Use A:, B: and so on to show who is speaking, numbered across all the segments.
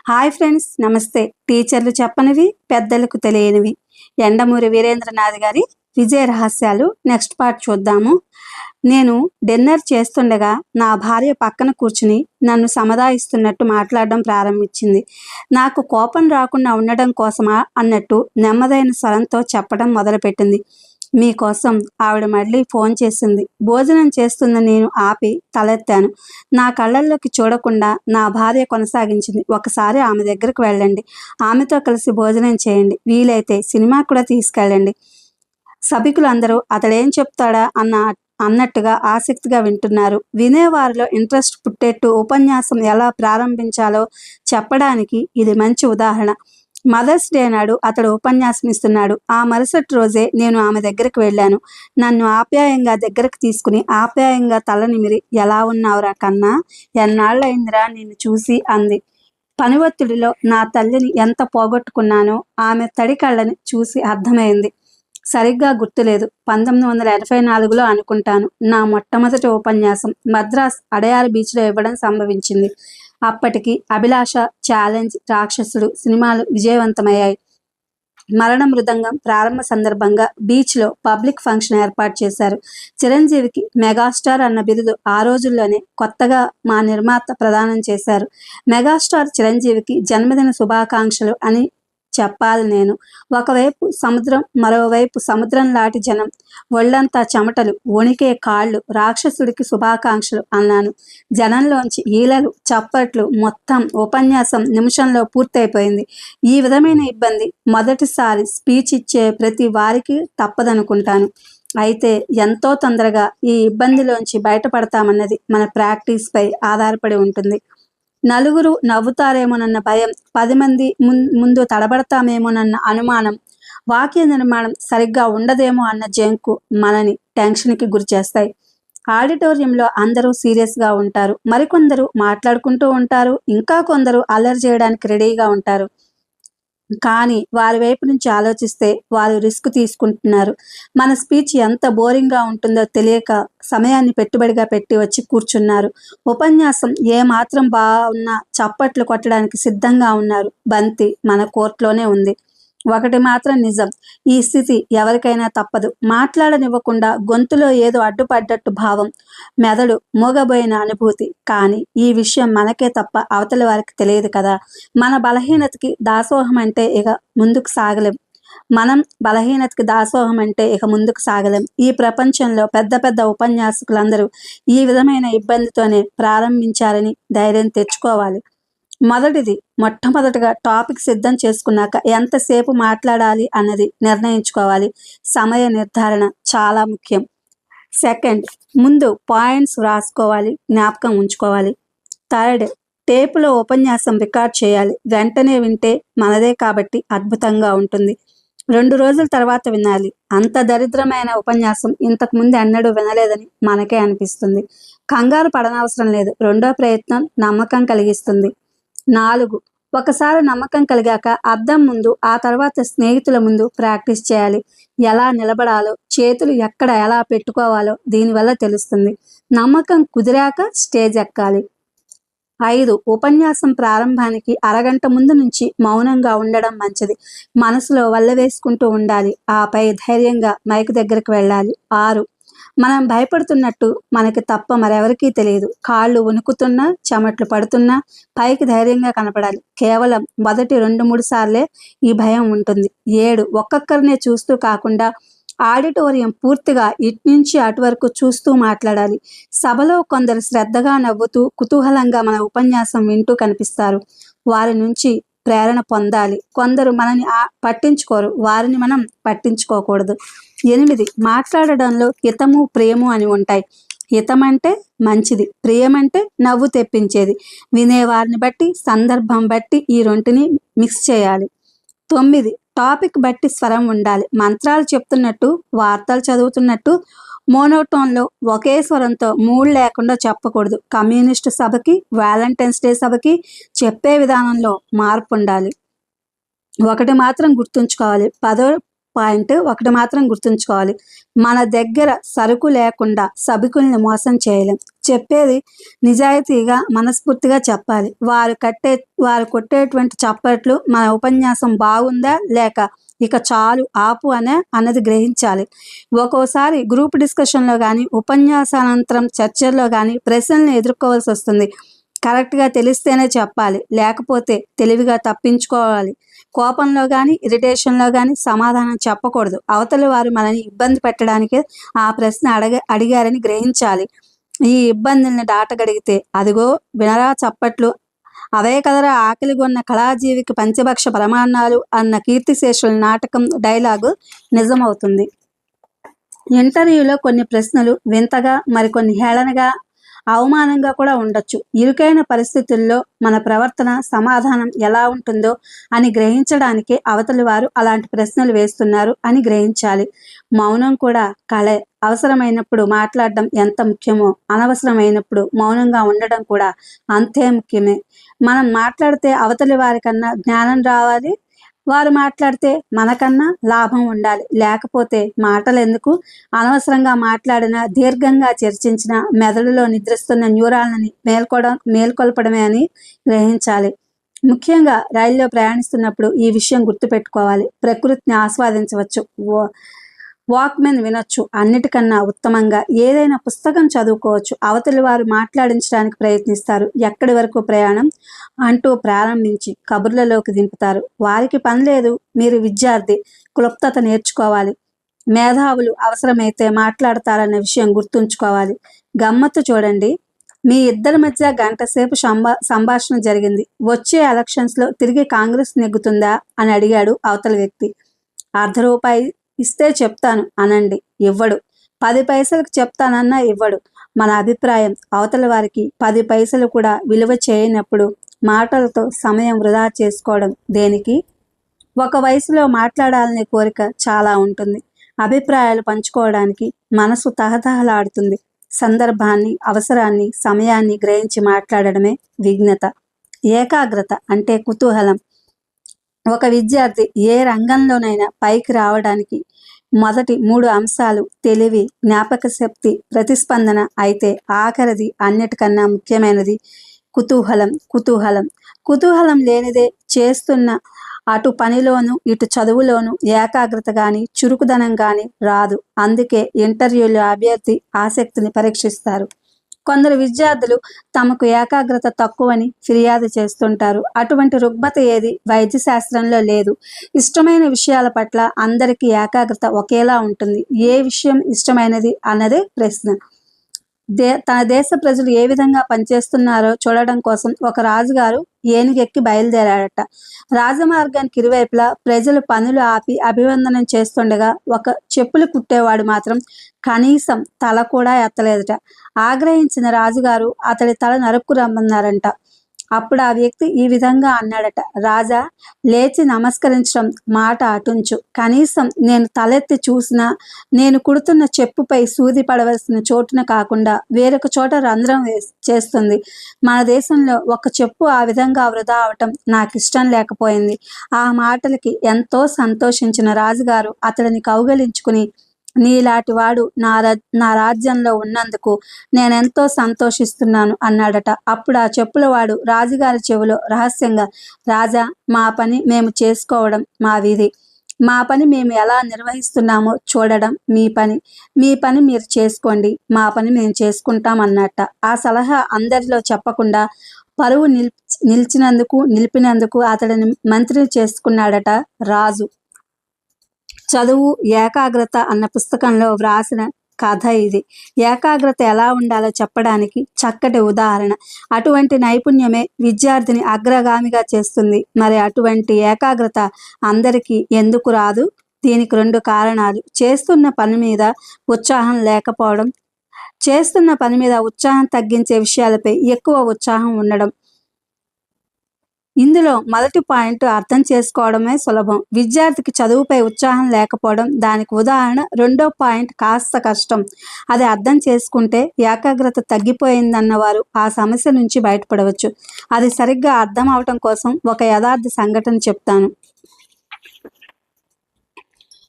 A: Hi friends, నమస్తే. టీచర్లు చెప్పనివి పెద్దలకు తెలియనివి. ఎండమూరి వీరేంద్రనాథ్ గారి విజయ రహస్యాలు నెక్స్ట్ పార్ట్ చూద్దాము. నేను డిన్నర్ చేస్తుండగా నా భార్య పక్కన కూర్చుని నన్ను సముదాయిస్తున్నట్టు మాట్లాడడం ప్రారంభించింది. నాకు కోపం రాకుండా ఉండడం కోసమా అన్నట్టు నెమ్మదైన స్వరంతో చెప్పడం మొదలుపెట్టింది. మీకోసం ఆవిడ మళ్ళీ ఫోన్ చేసింది. భోజనం చేస్తున్న నేను ఆపి తలెత్తాను. నా కళ్ళల్లోకి చూడకుండా నా భార్య కొనసాగించింది. ఒకసారి ఆమె దగ్గరకు వెళ్ళండి, ఆమెతో కలిసి భోజనం చేయండి, వీలైతే సినిమా కూడా తీసుకెళ్ళండి. సభికులందరూ అతడేం చెప్తాడా అన్నట్టుగా ఆసక్తిగా వింటున్నారు. వినేవారిలో ఇంట్రెస్ట్ పుట్టేట్టు ఉపన్యాసం ఎలా ప్రారంభించాలో చెప్పడానికి ఇది మంచి ఉదాహరణ. మదర్స్ డే నాడు అతడు ఉపన్యాసం ఇస్తున్నాడు. ఆ మరుసటి రోజే నేను ఆమె దగ్గరికి వెళ్ళాను. నన్ను ఆప్యాయంగా దగ్గరకు తీసుకుని ఆప్యాయంగా తల నిమిరి, ఎలా ఉన్నావురా కన్నా, ఎన్నాళ్ళయిందిరా నిన్ను చూసి అంది. పని ఒత్తిడిలో నా తల్లిని ఎంత పోగొట్టుకున్నానో ఆమె తడి కళ్ళని చూసి అర్థమైంది. సరిగ్గా గుర్తులేదు. 1984లో అనుకుంటాను. నా మొట్టమొదటి ఉపన్యాసం మద్రాస్ అడయార్ బీచ్లో ఇవ్వడం సంభవించింది. అప్పటికి అభిలాష, ఛాలెంజ్, రాక్షసుడు సినిమాలు విజయవంతమయ్యాయి. మరణ మృదంగం ప్రారంభ సందర్భంగా బీచ్లో పబ్లిక్ ఫంక్షన్ ఏర్పాటు చేశారు. చిరంజీవికి మెగాస్టార్ అన్న బిరుదు ఆ రోజుల్లోనే కొత్తగా మా నిర్మాత ప్రదానం చేశారు. మెగాస్టార్ చిరంజీవికి జన్మదిన శుభాకాంక్షలు అని చెప్పాలి నేను. ఒకవైపు సముద్రం, మరోవైపు సముద్రం లాంటి జనం, ఒళ్ళంతా చెమటలు, వణికే కాళ్ళు. రాక్షసుడికి శుభాకాంక్షలు అన్నాను. జనంలోంచి ఈలలు, చప్పట్లు. మొత్తం ఉపన్యాసం నిమిషంలో పూర్తయిపోయింది. ఈ విధమైన ఇబ్బంది మొదటిసారి స్పీచ్ ఇచ్చే ప్రతి వారికి తప్పదనుకుంటాను. అయితే ఎంతో తొందరగా ఈ ఇబ్బందిలోంచి బయటపడతామన్నది మన ప్రాక్టీస్పై ఆధారపడి ఉంటుంది. నలుగురు నవ్వుతారేమోనన్న భయం, 10 మంది ముందు తడబడతామేమోనన్న అనుమానం, వాక్య నిర్మాణం సరిగ్గా ఉండదేమో అన్న జంకు మనని టెన్షన్కి గురిచేస్తాయి. ఆడిటోరియంలో అందరూ సీరియస్గా ఉంటారు. మరికొందరు మాట్లాడుకుంటూ ఉంటారు. ఇంకా కొందరు అల్లరి చేయడానికి రెడీగా ఉంటారు. కానీ వారి వైపు నుంచి ఆలోచిస్తే వారు రిస్క్ తీసుకుంటున్నారు. మన స్పీచ్ ఎంత బోరింగ్గా ఉంటుందో తెలియక సమయాన్ని పెట్టుబడిగా పెట్టి వచ్చి కూర్చున్నారు. ఉపన్యాసం ఏమాత్రం బాగున్నా చప్పట్లు కొట్టడానికి సిద్ధంగా ఉన్నారు. బంతి మన కోర్టులోనే ఉంది. ఒకటి మాత్రం నిజం, ఈ స్థితి ఎవరికైనా తప్పదు. మాట్లాడనివ్వకుండా గొంతులో ఏదో అడ్డుపడ్డట్టు భావం, మెదడు మూగబోయిన అనుభూతి. కానీ ఈ విషయం మనకే తప్ప అవతలి వారికి తెలియదు కదా. మన బలహీనతకి దాసోహం అంటే ఇక ముందుకు సాగలేం. మనం బలహీనతకి దాసోహం అంటే ఇక ముందుకు సాగలేం. ఈ ప్రపంచంలో పెద్ద పెద్ద ఉపన్యాసకులందరూ ఈ విధమైన ఇబ్బందితోనే ప్రారంభించారని ధైర్యం తెచ్చుకోవాలి. మొట్టమొదటిగా టాపిక్ సిద్ధం చేసుకున్నాక ఎంతసేపు మాట్లాడాలి అన్నది నిర్ణయించుకోవాలి. సమయ నిర్ధారణ చాలా ముఖ్యం. సెకండ్, ముందు పాయింట్స్ రాసుకోవాలి, జ్ఞాపకం ఉంచుకోవాలి. థర్డ్, టేపులో ఉపన్యాసం రికార్డ్ చేయాలి. వెంటనే వింటే మనదే కాబట్టి అద్భుతంగా ఉంటుంది. 2 రోజుల తర్వాత వినాలి. అంత దరిద్రమైన ఉపన్యాసం ఇంతకు ముందు ఎన్నడూ వినలేదని మనకే అనిపిస్తుంది. కంగారు పడనవసరం లేదు. రెండో ప్రయత్నం నమ్మకం కలిగిస్తుంది. 4, ఒకసారి నమ్మకం కలిగాక అద్దం ముందు, ఆ తర్వాత స్నేహితుల ముందు ప్రాక్టీస్ చేయాలి. ఎలా నిలబడాలో, చేతులు ఎక్కడ ఎలా పెట్టుకోవాలో దీనివల్ల తెలుస్తుంది. నమ్మకం కుదిరాక స్టేజ్ ఎక్కాలి. 5, ఉపన్యాసం ప్రారంభానికి అరగంట ముందు నుంచి మౌనంగా ఉండడం మంచిది. మనసులో వల్ల వేసుకుంటూ ఉండాలి. ఆపై ధైర్యంగా మైక్ దగ్గరికి వెళ్ళాలి. 6, మనం భయపడుతున్నట్టు మనకి తప్ప మరెవరికీ తెలియదు. కాళ్ళు వణుకుతున్నా, చెమట్లు పడుతున్నా పైకి ధైర్యంగా కనపడాలి. కేవలం మొదటి 2-3 సార్లే ఈ భయం ఉంటుంది. 7, ఒక్కొక్కరినే చూస్తూ కాకుండా ఆడిటోరియం పూర్తిగా ఇటు నుంచి అటు వరకు చూస్తూ మాట్లాడాలి. సభలో కొందరు శ్రద్ధగా నవ్వుతూ కుతూహలంగా మన ఉపన్యాసం వింటూ కనిపిస్తారు. వారి నుంచి ప్రేరణ పొందాలి. కొందరు మనని పట్టించుకోరు, వారిని మనం పట్టించుకోకూడదు. 8, మాట్లాడడంలో హితము, ప్రియము అని ఉంటాయి. హితం అంటే మంచిది, ప్రియమంటే నవ్వు తెప్పించేది. వినేవారిని బట్టి, సందర్భం బట్టి ఈ రెంటిని మిక్స్ చేయాలి. 9, టాపిక్ బట్టి స్వరం ఉండాలి. మంత్రాలు చెప్తున్నట్టు, వార్తలు చదువుతున్నట్టు మోనోటోన్లో ఒకే స్వరంతో మూడ్ లేకుండా చెప్పకూడదు. కమ్యూనిస్టు సభకి, వ్యాలంటైన్స్ డే సభకి చెప్పే విధానంలో మార్పు ఉండాలి. ఒకటి మాత్రం గుర్తుంచుకోవాలి, పాయింట్ ఒకటి మాత్రం గుర్తుంచుకోవాలి, మన దగ్గర సరుకు లేకుండా సభికుల్ని మోసం చేయలేం. చెప్పేది నిజాయితీగా మనస్ఫూర్తిగా చెప్పాలి. వారు కొట్టేటువంటి చప్పట్లు మన ఉపన్యాసం బాగుందా లేక ఇక చాలు ఆపు అన్నది గ్రహించాలి. ఒక్కోసారి గ్రూప్ డిస్కషన్లో కానీ ఉపన్యాసానంతరం చర్చల్లో కానీ ప్రశ్నలను ఎదుర్కోవాల్సి వస్తుంది. కరెక్ట్గా తెలిస్తేనే చెప్పాలి, లేకపోతే తెలివిగా తప్పించుకోవాలి. కోపంలో కానీ ఇరిటేషన్లో కానీ సమాధానం చెప్పకూడదు. అవతలి వారు మనల్ని ఇబ్బంది పెట్టడానికే ఆ ప్రశ్న అడిగారని గ్రహించాలి. ఈ ఇబ్బందుల్ని దాటగలిగితే అదిగో వినరా చప్పట్లు, అవే కదరా ఆకలిగొన్న కళాజీవికి పంచభక్ష ప్రమాణాలు అన్న కీర్తిశేషుల నాటకం డైలాగు నిజమవుతుంది. ఇంటర్వ్యూలో కొన్ని ప్రశ్నలు వింతగా, మరికొన్ని హేళనగా, అవమానంగా కూడా ఉండొచ్చు. ఇరుకైన పరిస్థితుల్లో మన ప్రవర్తన, సమాధానం ఎలా ఉంటుందో అని గ్రహించడానికి అవతలి వారు అలాంటి ప్రశ్నలు వేస్తున్నారు అని గ్రహించాలి. మౌనం కూడా కళే. అవసరమైనప్పుడు మాట్లాడడం ఎంత ముఖ్యమో అనవసరమైనప్పుడు మౌనంగా ఉండడం కూడా అంతే ముఖ్యమే. మనం మాట్లాడితే అవతలి వారికన్నా జ్ఞానం రావాలి, వారు మాట్లాడితే మనకన్నా లాభం ఉండాలి. లేకపోతే మాటలు ఎందుకు? అనవసరంగా మాట్లాడిన, దీర్ఘంగా చర్చించిన మెదడులో నిద్రిస్తున్న న్యూరాలని మేల్కొల్పడమే అని గ్రహించాలి. ముఖ్యంగా రైల్లో ప్రయాణిస్తున్నప్పుడు ఈ విషయం గుర్తుపెట్టుకోవాలి. ప్రకృతిని ఆస్వాదించవచ్చు, వాక్మెన్ వినొచ్చు, అన్నిటికన్నా ఉత్తమంగా ఏదైనా పుస్తకం చదువుకోవచ్చు. అవతలి వారు మాట్లాడించడానికి ప్రయత్నిస్తారు. ఎక్కడి వరకు ప్రయాణం అంటూ ప్రారంభించి కబుర్లలోకి దింపుతారు. వారికి పని లేదు, మీరు విద్యార్థి, క్లుప్తత నేర్చుకోవాలి. మేధావులు అవసరమైతే మాట్లాడతారన్న విషయం గుర్తుంచుకోవాలి. గమ్మత్తు చూడండి, మీ ఇద్దరి మధ్య గంట సేపు సంభాషణ జరిగింది. వచ్చే ఎలక్షన్స్లో తిరిగి కాంగ్రెస్ నెగ్గుతుందా అని అడిగాడు అవతలి వ్యక్తి. ₹1 ఇస్తే చెప్తాను అనండి, ఇవ్వడు. 10 పైసలకు చెప్తానన్నా ఇవ్వడు. మన అభిప్రాయం అవతల వారికి 10 పైసలు కూడా విలువ చేయనప్పుడు మాటలతో సమయం వృధా చేసుకోవడం దేనికి? ఒక వయసులో మాట్లాడాలనే కోరిక చాలా ఉంటుంది. అభిప్రాయాలు పంచుకోవడానికి మనసు తహతహలాడుతుంది. సందర్భాన్ని, అవసరాన్ని, సమయాన్ని గ్రహించి మాట్లాడడమే విజ్ఞత. ఏకాగ్రత అంటే కుతూహలం. ఒక విద్యార్థి ఏ రంగంలోనైనా పైకి రావడానికి మొదటి 3 అంశాలు తెలివి, జ్ఞాపక శక్తి, ప్రతిస్పందన. అయితే ఆఖరిది అన్నిటికన్నా ముఖ్యమైనది కుతూహలం లేనిదే చేస్తున్న అటు పనిలోనూ ఇటు చదువులోనూ ఏకాగ్రత కానీ చురుకుదనం కానీ రాదు. అందుకే ఇంటర్వ్యూలో అభ్యర్థి ఆసక్తిని పరీక్షిస్తారు. కొందరు విద్యార్థులు తమకు ఏకాగ్రత తక్కువని ఫిర్యాదు చేస్తుంటారు. అటువంటి రుగ్మత ఏది వైద్య శాస్త్రంలో లేదు. ఇష్టమైన విషయాల పట్ల అందరికీ ఏకాగ్రత ఒకేలా ఉంటుంది. ఏ విషయం ఇష్టమైనది అన్నదే ప్రశ్న. తన దేశ ప్రజలు ఏ విధంగా పనిచేస్తున్నారో చూడడం కోసం ఒక రాజుగారు ఏనుగెక్కి బయలుదేరాడట. రాజమార్గానికి ఇరువైపులా ప్రజలు పనులు ఆపి అభివందనం చేస్తుండగా ఒక చెప్పులు కుట్టేవాడు మాత్రం కనీసం తల కూడా ఎత్తలేదట. ఆగ్రహించిన రాజుగారు అతడి తల నరుక్కు రమ్మన్నారంట. అప్పుడు ఆ వ్యక్తి ఈ విధంగా అన్నాడట, రాజా, లేచి నమస్కరించడం మాట అటుంచు, కనీసం నేను తలెత్తి చూసినా నేను కుడుతున్న చెప్పుపై సూది పడవలసిన చోటున కాకుండా వేరొక చోట రంధ్రం చేస్తుంది. మన దేశంలో ఒక చెప్పు ఆ విధంగా వృధా అవటం నాకు ఇష్టం లేకపోయింది. ఆ మాటలకి ఎంతో సంతోషించిన రాజుగారు అతడిని కౌగలించుకుని, నీలాంటి వాడు నా రాజ్యంలో ఉన్నందుకు నేనెంతో సంతోషిస్తున్నాను అన్నాడట. అప్పుడు ఆ చెప్పులవాడు రాజుగారి చెవిలో రహస్యంగా, రాజా, మా పని మేము చేసుకోవడం మా విధి. మా పని మేము ఎలా నిర్వహిస్తున్నామో చూడడం మీ పని. మీ పని మీరు చేసుకోండి, మా పని మేము చేసుకుంటాం అన్నట్ట. ఆ సలహా అందరిలో చెప్పకుండా పరువు నిలిపినందుకు అతడిని మంత్రిని చేసుకున్నాడట రాజు. చదువు, ఏకాగ్రత అన్న పుస్తకంలో వ్రాసిన కథ ఇది. ఏకాగ్రత ఎలా ఉండాలో చెప్పడానికి చక్కటి ఉదాహరణ. అటువంటి నైపుణ్యమే విద్యార్థిని అగ్రగామిగా చేస్తుంది. మరి అటువంటి ఏకాగ్రత అందరికీ ఎందుకు రాదు? దీనికి 2 కారణాలు. చేస్తున్న పని మీద ఉత్సాహం తగ్గించే విషయాలపై ఎక్కువ ఉత్సాహం ఉండడం. ఇందులో మొదటి పాయింట్ అర్థం చేసుకోవడమే సులభం. విద్యార్థికి చదువుపై ఉత్సాహం లేకపోవడం దానికి ఉదాహరణ. రెండో పాయింట్ కాస్త కష్టం. అది అర్థం చేసుకుంటే ఏకాగ్రత తగ్గిపోయిందన్నవారు ఆ సమస్య నుంచి బయటపడవచ్చు. అది సరిగ్గా అర్థం అవటం కోసం ఒక యథార్థ సంఘటన చెప్తాను.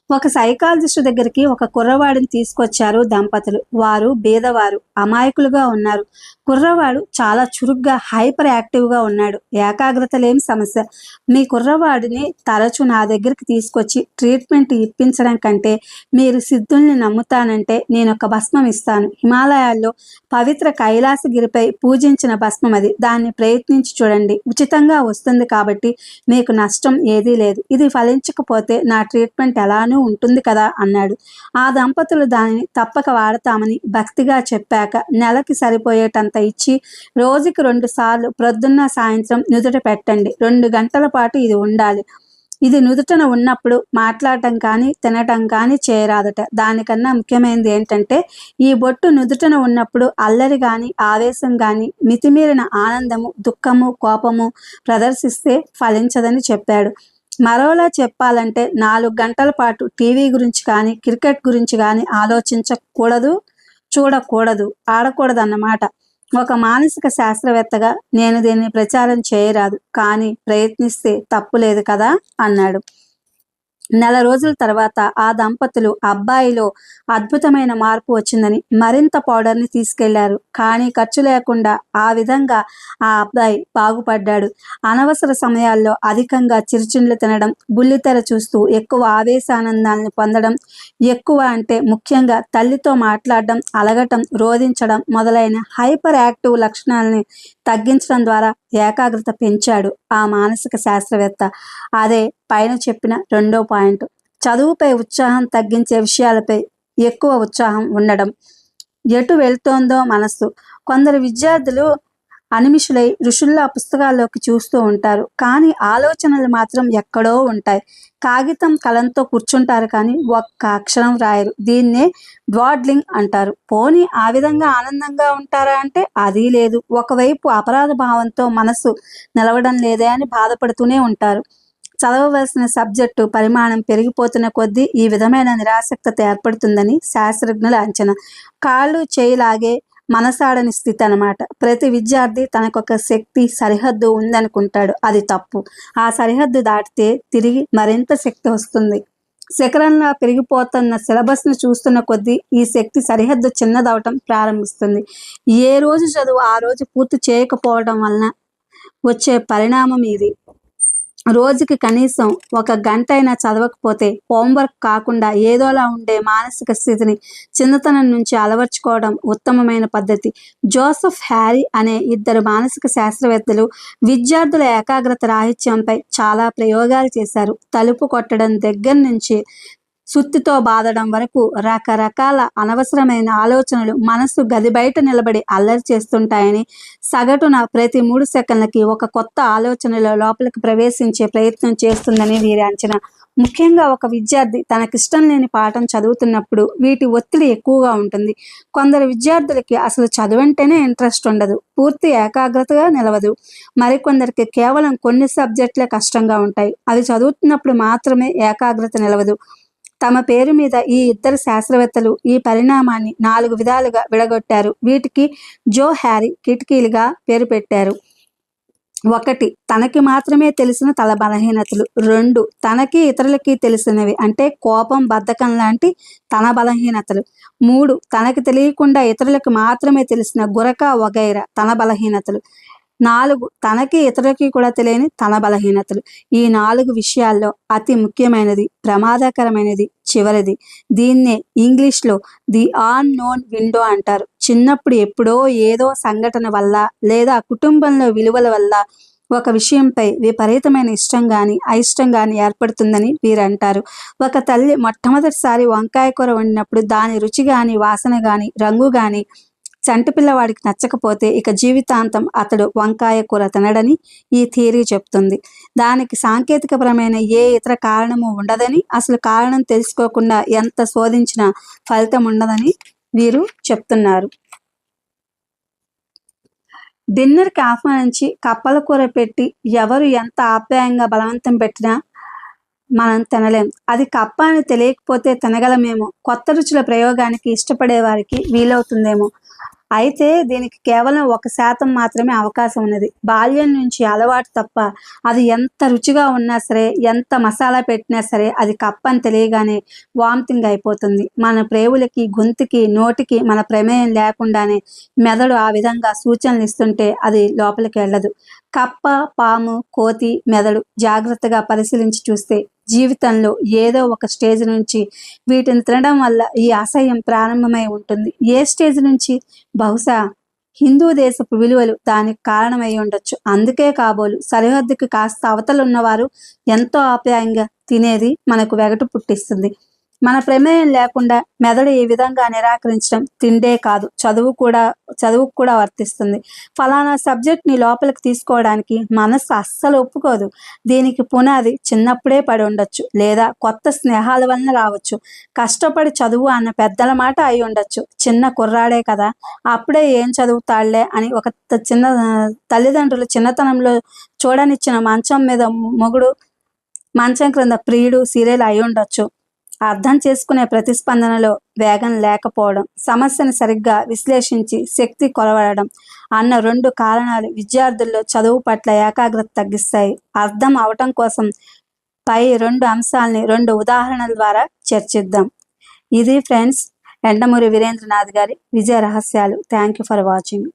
A: ఒక సైకాలజిస్ట్ దగ్గరికి ఒక కుర్రవాడిని తీసుకొచ్చారు దంపతులు. వారు బీదవారు, అమాయకులుగా ఉన్నారు. కుర్రవాడు చాలా చురుగ్గా హైపర్ యాక్టివ్గా ఉన్నాడు. ఏకాగ్రత లేని సమస్య. మీ కుర్రవాడిని తరచు నా దగ్గరికి తీసుకొచ్చి ట్రీట్మెంట్ ఇప్పించడం కంటే మీరు సిద్ధుల్ని నమ్ముతానంటే నేను ఒక భస్మం ఇస్తాను. హిమాలయాల్లో పవిత్ర కైలాసగిరిపై పూజించిన భస్మం అది. దాన్ని ప్రయత్నించి చూడండి. ఉచితంగా వస్తుంది కాబట్టి మీకు నష్టం ఏదీ లేదు. ఇది ఫలించకపోతే నా ట్రీట్మెంట్ ఎలానూ ఉంటుంది కదా అన్నాడు. ఆ దంపతులు దానిని తప్పక వాడతామని భక్తిగా చెప్పాక నెలకి సరిపోయేటంత ఇచ్చి రోజుకి 2 సార్లు ప్రొద్దున్న సాయంత్రం నుదుట పెట్టండి. 2 గంటల పాటు ఇది ఉండాలి. ఇది నుదుటన ఉన్నప్పుడు మాట్లాడటం కానీ తినటం కానీ చేయరాదట. దానికన్నా ముఖ్యమైనది ఏంటంటే ఈ బొట్టు నుదుటన ఉన్నప్పుడు అల్లరి కానీ ఆవేశం కానీ మితిమీరిన ఆనందము దుఃఖము కోపము ప్రదర్శిస్తే ఫలించదని చెప్పాడు. మరోలా చెప్పాలంటే 4 గంటల పాటు టీవీ గురించి కానీ క్రికెట్ గురించి కానీ ఆలోచించకూడదు, చూడకూడదు, ఆడకూడదు అన్నమాట. ఒక మానసిక శాస్త్రవేత్తగా నేను దీన్ని ప్రచారం చేయరాదు, కానీ ప్రయత్నిస్తే తప్పు లేదు కదా అన్నాడు. నెల రోజుల తర్వాత ఆ దంపతులు అబ్బాయిలో అద్భుతమైన మార్పు వచ్చిందని మరింత పౌడర్ని తీసుకెళ్లారు. కానీ ఖర్చు లేకుండా ఆ విధంగా ఆ అబ్బాయి బాగుపడ్డాడు. అనవసర సమయాల్లో అధికంగా చిరుచిండ్లు తినడం, బుల్లితెర చూస్తూ ఎక్కువ ఆవేశానందాన్ని పొందడం, ఎక్కువ అంటే ముఖ్యంగా తల్లితో మాట్లాడడం, అలగటం, రోధించడం మొదలైన హైపర్ యాక్టివ్ లక్షణాలని తగ్గించడం ద్వారా ఏకాగ్రత పెంచాడు ఆ మానసిక శాస్త్రవేత్త. అదే పైన చెప్పిన 2వ పాయింట్. చదువుపై ఉత్సాహం తగ్గించే విషయాలపై ఎక్కువ ఉత్సాహం ఉండడం. ఎటు వెళ్తోందో మనస్సు. కొందరు విద్యార్థులు అనిమిషులై ఋషుల్లా పుస్తకాల్లోకి చూస్తూ ఉంటారు, కానీ ఆలోచనలు మాత్రం ఎక్కడో ఉంటాయి. కాగితం కలంతో కూర్చుంటారు కానీ ఒక్క అక్షరం రాయరు. దీన్నే డ్వాడ్లింగ్ అంటారు. పోనీ ఆ విధంగా ఆనందంగా ఉంటారా అంటే అది లేదు. ఒకవైపు అపరాధ భావంతో మనసు నిలవడం లేదే అని బాధపడుతూనే ఉంటారు. చదవవలసిన సబ్జెక్టు పరిమాణం పెరిగిపోతున్న కొద్దీ ఈ విధమైన నిరాసక్తత ఏర్పడుతుందని శాస్త్రజ్ఞుల అంచనా. కాళ్ళు చేయలాగే మనసాడని స్థితి అన్నమాట. ప్రతి విద్యార్థి తనకొక శక్తి సరిహద్దు ఉందనుకుంటాడు. అది తప్పు. ఆ సరిహద్దు దాటితే తిరిగి మరింత శక్తి వస్తుంది. శిఖరంలా పెరిగిపోతున్న సిలబస్ను చూస్తున్న కొద్దీ ఈ శక్తి సరిహద్దు చిన్నదవటం ప్రారంభిస్తుంది. ఏ రోజు చదువు ఆ రోజు పూర్తి చేయకపోవడం వలన వచ్చే పరిణామం ఇది. రోజుకి కనీసం 1 గంట అయినా చదవకపోతే హోంవర్క్ కాకుండా ఏదోలా ఉండే మానసిక స్థితిని చిన్నతనం నుంచి అలవర్చుకోవడం ఉత్తమమైన పద్ధతి. జోసెఫ్ హ్యారీ అనే 2 మానసిక శాస్త్రవేత్తలు విద్యార్థుల ఏకాగ్రత రాహిత్యంపై చాలా ప్రయోగాలు చేశారు. తలుపు కొట్టడం దగ్గర నుంచి సుత్తితో బాధడం వరకు రకరకాల అనవసరమైన ఆలోచనలు మనసు గది బయట నిలబడి అల్లరి చేస్తుంటాయని, సగటున ప్రతి 3 సెకండ్లకి ఒక కొత్త ఆలోచనలో లోపలికి ప్రవేశించే ప్రయత్నం చేస్తుందని వీరి అంచనా. ముఖ్యంగా ఒక విద్యార్థి తనకిష్టం లేని పాఠం చదువుతున్నప్పుడు వీటి ఒత్తిడి ఎక్కువగా ఉంటుంది. కొందరు విద్యార్థులకి అసలు చదువంటేనే ఇంట్రెస్ట్ ఉండదు, పూర్తి ఏకాగ్రతగా నిలవదు. మరికొందరికి కేవలం కొన్ని సబ్జెక్టులే కష్టంగా ఉంటాయి. అవి చదువుతున్నప్పుడు మాత్రమే ఏకాగ్రత నిలవదు. తమ పేరు మీద ఈ 2 శాస్త్రవేత్తలు ఈ పరిణామాన్ని 4 విధాలుగా విడగొట్టారు. వీటికి జో హ్యారీ కిటికీలుగా పేరు పెట్టారు. 1. తనకి మాత్రమే తెలిసిన తల బలహీనతలు. 2. తనకి ఇతరులకి తెలిసినవి అంటే కోపం బద్ధకం లాంటి తన బలహీనతలు. 3. తనకి తెలియకుండా ఇతరులకు మాత్రమే తెలిసిన గురక వగైరా తన బలహీనతలు. 4. తనకి ఇతరులకి కూడా తెలియని తన బలహీనతలు. ఈ 4 విషయాల్లో అతి ముఖ్యమైనది, ప్రమాదకరమైనది చివరిది. దీన్నే ఇంగ్లీష్లో ది అన్నోన్ విండో అంటారు. చిన్నప్పుడు ఎప్పుడో ఏదో సంఘటన వల్ల లేదా కుటుంబంలో విలువల వల్ల ఒక విషయంపై విపరీతమైన ఇష్టం కానీ అయిష్టం కానీ ఏర్పడుతుందని వీరంటారు. ఒక తల్లి మొట్టమొదటిసారి వంకాయ కూర వండినప్పుడు దాని రుచి కానీ వాసన కానీ రంగు కానీ చంటి పిల్లవాడికి నచ్చకపోతే ఇక జీవితాంతం అతడు వంకాయ కూర తినడని ఈ థియరీ చెప్తుంది. దానికి సాంకేతికపరమైన ఏ ఇతర కారణము ఉండదని, అసలు కారణం తెలుసుకోకుండా ఎంత శోధించినా ఫలితం ఉండదని వీరు చెప్తున్నారు. డిన్నర్కి ఆహ్వానించి కప్పల కూర పెట్టి ఎవరు ఎంత ఆప్యాయంగా బలవంతం పెట్టినా మనం తినలేం. అది కప్ప అని తెలియకపోతే తినగలమేమో. కొత్త రుచుల ప్రయోగానికి ఇష్టపడే వారికి వీలవుతుందేమో. అయితే దీనికి కేవలం 1% మాత్రమే అవకాశం ఉన్నది. బాల్యం నుంచి అలవాటు తప్ప అది ఎంత రుచిగా ఉన్నా సరే, ఎంత మసాలా పెట్టినా సరే అది కప్పని తెలియగానే వామిటింగ్ అయిపోతుంది. మన ప్రేవులకి, గొంతుకి, నోటికి మన ప్రమేయం లేకుండానే మెదడు ఆ విధంగా సూచనలు ఇస్తుంటే అది లోపలికి వెళ్ళదు. కప్ప, పాము, కోతి, మెదడు జాగ్రత్తగా పరిశీలించి చూస్తే జీవితంలో ఏదో ఒక స్టేజ్ నుంచి వీటిని తినడం వల్ల ఈ అసహ్యం ప్రారంభమై ఉంటుంది. ఏ స్టేజ్ నుంచి? బహుశా హిందూ దేశపు విలువలు దానికి కారణమై ఉండొచ్చు. అందుకే కాబోలు సరిహద్దుకి కాస్త అవతల ఉన్నవారు ఎంతో ఆప్యాయంగా తినేది మనకు వెగటు పుట్టిస్తుంది. మన ప్రమేయం లేకుండా మెదడు ఈ విధంగా నిరాకరించడం తిండే కాదు, చదువుకు కూడా వర్తిస్తుంది. ఫలానా సబ్జెక్ట్ని లోపలికి తీసుకోవడానికి మనస్సు అస్సలు ఒప్పుకోదు. దీనికి పునాది చిన్నప్పుడే పడి ఉండొచ్చు, లేదా కొత్త స్నేహాల వలన రావచ్చు. కష్టపడి చదువు అన్న పెద్దల మాట అయి ఉండొచ్చు. చిన్న కుర్రాడే కదా, అప్పుడే ఏం చదువుతాళ్లే అని ఒక చిన్న తల్లిదండ్రులు చిన్నతనంలో చూడనిచ్చిన మంచం మీద మొగుడు, మంచం క్రింద ప్రియుడు సీరియల్ అయి ఉండొచ్చు. అర్థం చేసుకునే ప్రతిస్పందనలో వేగం లేకపోవడం, సమస్యను సరిగ్గా విశ్లేషించి శక్తి కొరవడడం అన్న 2 కారణాలు విద్యార్థుల్లో చదువు పట్ల ఏకాగ్రత తగ్గిస్తాయి. అర్థం అవటం కోసం పై 2 అంశాలని 2 ఉదాహరణల ద్వారా చర్చిద్దాం. ఇది ఫ్రెండ్స్, ఎండమూరి వీరేంద్రనాథ్ గారి విజయ రహస్యాలు. Thank you for watching.